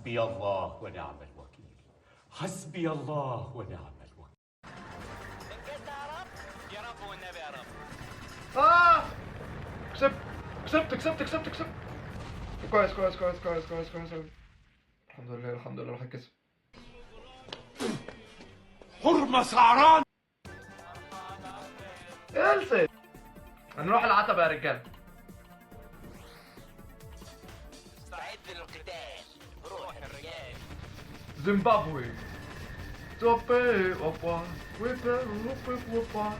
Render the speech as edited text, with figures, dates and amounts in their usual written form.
حسبي الله ونعم الوكيل. حسبي الله ونعم الوكيل. انقذنا يا رب. يا رب والنبي يا رب. كسبت. كويس. الحمد لله راح الكسب. حرمة سعران. خلصت. هنروح العتبة يا رجاله. استعد للقتال. روح الرجال. زيمبابوي. توبي وبا وبا وبا وبا